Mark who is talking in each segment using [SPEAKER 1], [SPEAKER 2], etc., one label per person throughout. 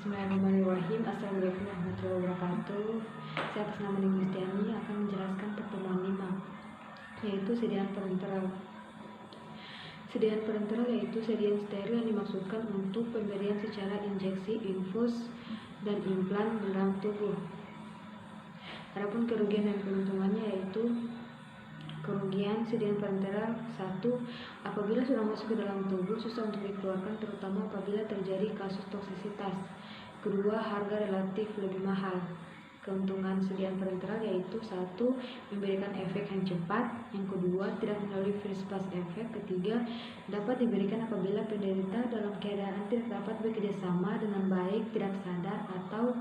[SPEAKER 1] Bismillahirrahmanirrahim. Assalamualaikum warahmatullahi wabarakatuh. Saya atas nama Ning Gustiani akan menjelaskan pertemuan 5, yaitu sediaan parenteral. Sediaan parenteral yaitu sediaan steril yang dimaksudkan untuk pemberian secara injeksi, infus, dan implan dalam tubuh. Adapun kerugian dan keuntungannya yaitu kerugian sediaan parenteral: 1. Apabila sudah masuk ke dalam tubuh, susah untuk dikeluarkan, terutama apabila terjadi kasus toksisitas. 2. Harga relatif lebih mahal. Keuntungan sediaan parenteral yaitu 1. Memberikan efek yang cepat. Yang kedua, tidak melalui first pass efek. Ketiga, dapat diberikan apabila penderita dalam keadaan tidak dapat bekerjasama dengan baik, tidak sadar, atau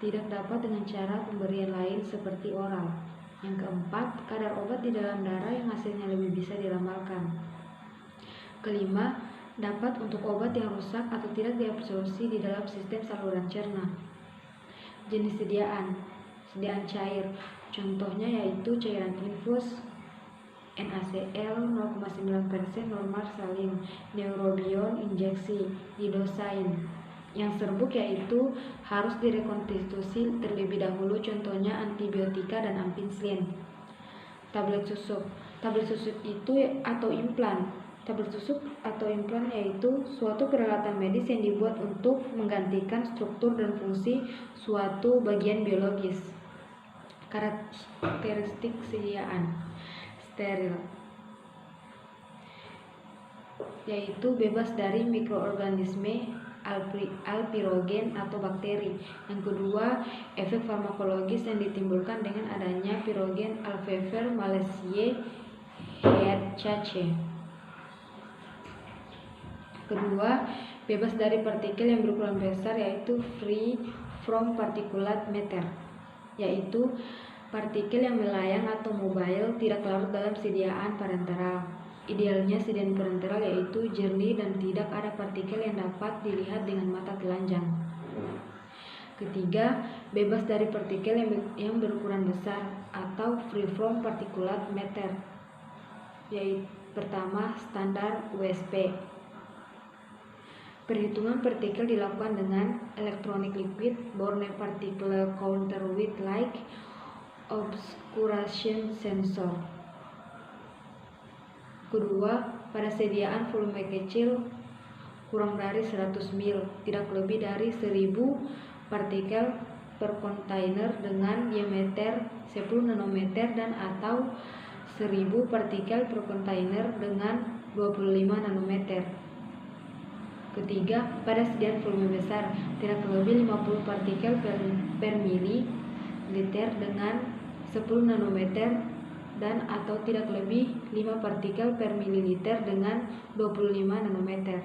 [SPEAKER 1] tidak dapat dengan cara pemberian lain seperti oral. Yang keempat, kadar obat di dalam darah yang hasilnya lebih bisa diramalkan. Kelima, dapat untuk obat yang rusak atau tidak diabsorpsi di dalam sistem saluran cerna. Jenis sediaan: sediaan cair, contohnya yaitu cairan infus, NaCl 0,9% normal salin, neurobion injeksi, lidocaine. Yang serbuk yaitu harus direkonstitusi terlebih dahulu, contohnya antibiotika dan ampicillin. Tablet susuk. Tablet susuk itu atau implan. Tablet susuk atau implan yaitu suatu peralatan medis yang dibuat untuk menggantikan struktur dan fungsi suatu bagian biologis. Karakteristik sediaan: steril, yaitu bebas dari mikroorganisme, alpirogen atau bakteri. Yang kedua, efek farmakologis yang ditimbulkan dengan adanya pirogen Alphever Malassezii HCC. Kedua, bebas dari partikel yang berukuran besar, yaitu free from particulate matter, yaitu partikel yang melayang atau mobile, tidak larut dalam sediaan parenteral. Idealnya sediaan parenteral yaitu jernih dan tidak ada partikel yang dapat dilihat dengan mata telanjang. Ketiga, bebas dari partikel yang berukuran besar atau free from particulate matter. Yaitu pertama, standar WSP. Perhitungan partikel dilakukan dengan electronic liquid borne particle counter with light obscuration sensor. Kedua, pada sediaan volume kecil kurang dari 100 ml, tidak lebih dari 1000 partikel per kontainer dengan diameter 10 nanometer dan atau 1000 partikel per kontainer dengan 25 nanometer. Ketiga, pada sediaan volume besar tidak lebih 50 partikel per mililiter dengan 10 nanometer dan atau tidak lebih 5 partikel per mililiter dengan 25 nanometer.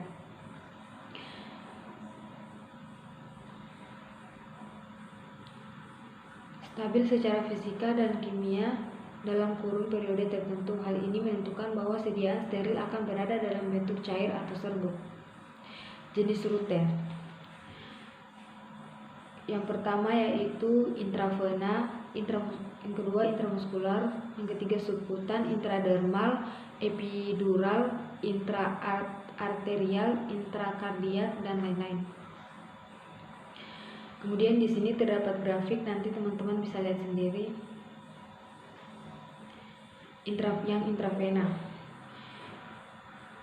[SPEAKER 1] Stabil secara fisika dan kimia dalam kurun periode tertentu. Hal ini menentukan bahwa sediaan steril akan berada dalam bentuk cair atau serbuk. Jenis rute. Yang pertama yaitu intravena, yang kedua intramuskular, yang ketiga subkutan, intradermal, epidural, intraarterial, intrakardiak, dan lain-lain. Kemudian di sini terdapat grafik, nanti teman-teman bisa lihat sendiri. Yang intravena.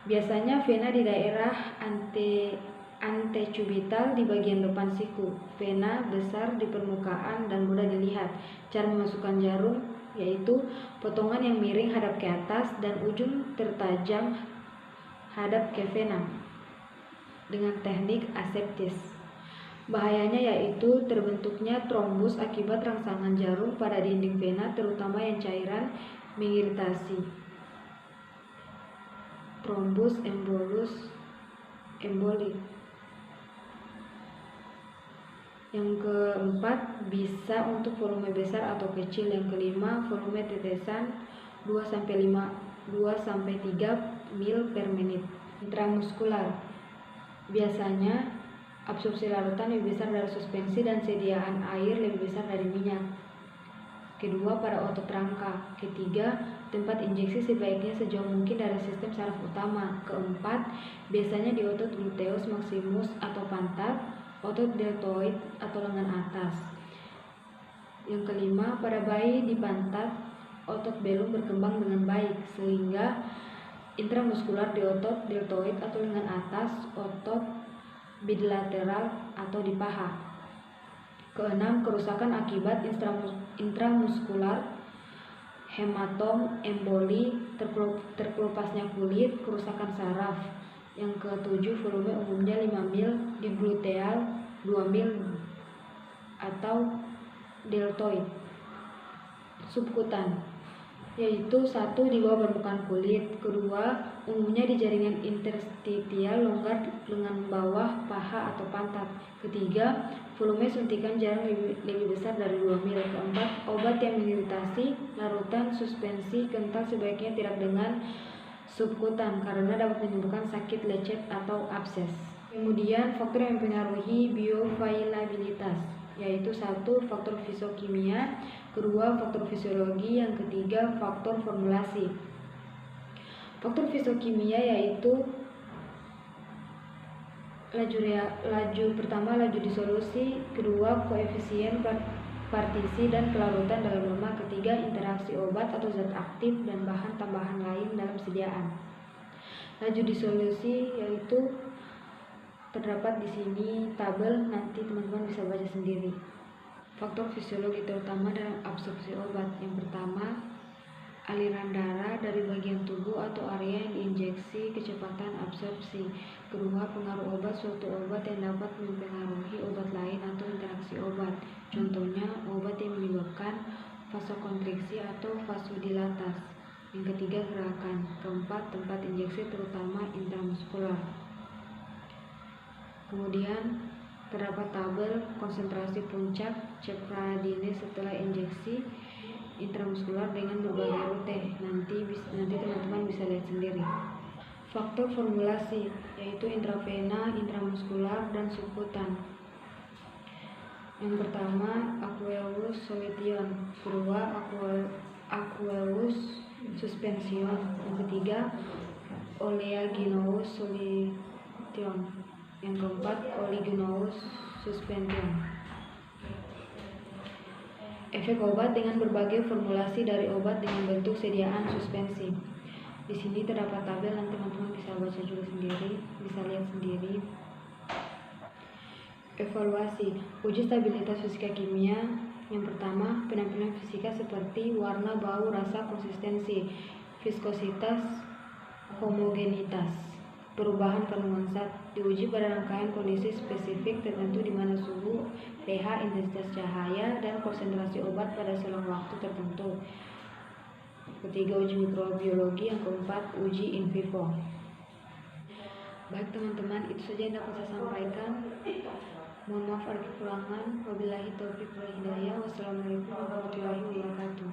[SPEAKER 1] Biasanya vena di daerah antecubital di bagian depan siku. Vena besar di permukaan dan mudah dilihat. Cara memasukkan jarum yaitu potongan yang miring hadap ke atas dan ujung tertajam hadap ke vena dengan teknik aseptis. Bahayanya yaitu terbentuknya trombus akibat rangsangan jarum pada dinding vena, terutama yang cairan, mengiritasi. Trombus embolik. Yang keempat, bisa untuk volume besar atau kecil. Yang kelima, volume tetesan 2-3 ml per menit. Intramuskular. Biasanya absorpsi larutan lebih besar dari suspensi dan sediaan air lebih besar dari minyak. Kedua, pada otot rangka. Ketiga, tempat injeksi sebaiknya sejauh mungkin dari sistem saraf utama. Keempat, biasanya di otot gluteus maximus atau pantat. otot deltoid atau lengan atas. Yang kelima, pada bayi di pantat, otot belum berkembang dengan baik sehingga intramuskular di otot deltoid atau lengan atas, otot bilateral atau di paha. Keenam, kerusakan akibat intramuskular, hematom, emboli, terkelupasnya kulit, kerusakan saraf. Yang ketujuh, volume umumnya 5 mil di gluteal, 2 mil atau deltoid. Subkutan, yaitu 1 di bawah permukaan kulit, kedua umumnya di jaringan interstitial longgar lengan bawah paha atau pantat, ketiga volume suntikan jarang lebih besar dari 2 mil, keempat obat yang mengiritasi larutan suspensi kental sebaiknya tidak dengan subkutan karena dapat menimbulkan sakit lecet atau abses. Kemudian faktor yang mempengaruhi bioavailabilitas, yaitu 1 faktor fisiokimia, kedua faktor fisiologi, yang ketiga faktor formulasi. Faktor fisiokimia yaitu laju disolusi, kedua koefisien partisi dan kelarutan dalam lemak, ketiga interaksi obat atau zat aktif dan bahan tambahan lain dalam sediaan. Laju disolusi yaitu terdapat di sini tabel, nanti teman-teman bisa baca sendiri. Faktor fisiologi terutama dalam absorpsi obat. Yang pertama, aliran darah dari bagian tubuh atau area yang diinjeksi, kecepatan absorpsi. Kedua, pengaruh obat. Suatu obat yang dapat mempengaruhi obat lain atau interaksi obat. Contohnya, obat yang menyebabkan vasokonstriksi atau vasodilatasi. Yang ketiga, gerakan. Keempat, tempat injeksi terutama intramuskular. Kemudian terdapat tabel konsentrasi puncak cefradine setelah injeksi intramuskular dengan berbagai rute. Nanti teman-teman bisa lihat sendiri. Faktor formulasi yaitu intravena, intramuskular, dan subkutan. Yang pertama, aqueous solution, kedua aqueous suspension, yang ketiga oleaginous solution, yang keempat oleaginous suspension. Efek obat dengan berbagai formulasi dari obat dengan bentuk sediaan suspensi. Di sini terdapat tabel, nanti teman-teman bisa baca juga sendiri, bisa lihat sendiri. Evaluasi, uji stabilitas fisika kimia. Yang pertama, penampilan fisika seperti warna, bau, rasa, konsistensi, viskositas, homogenitas, perubahan kandungan zat. Diuji pada rangkaian kondisi spesifik tertentu di mana suhu, pH, intensitas cahaya, dan konsentrasi obat pada selang waktu tertentu. Ketiga, uji mikrobiologi. Yang keempat, uji in vivo. Baik teman-teman, itu saja yang dapat saya sampaikan. Mohon maaf ada kekurangan. Wabillahi taufiq wal hidayah. Wassalamualaikum warahmatullahi wabarakatuh.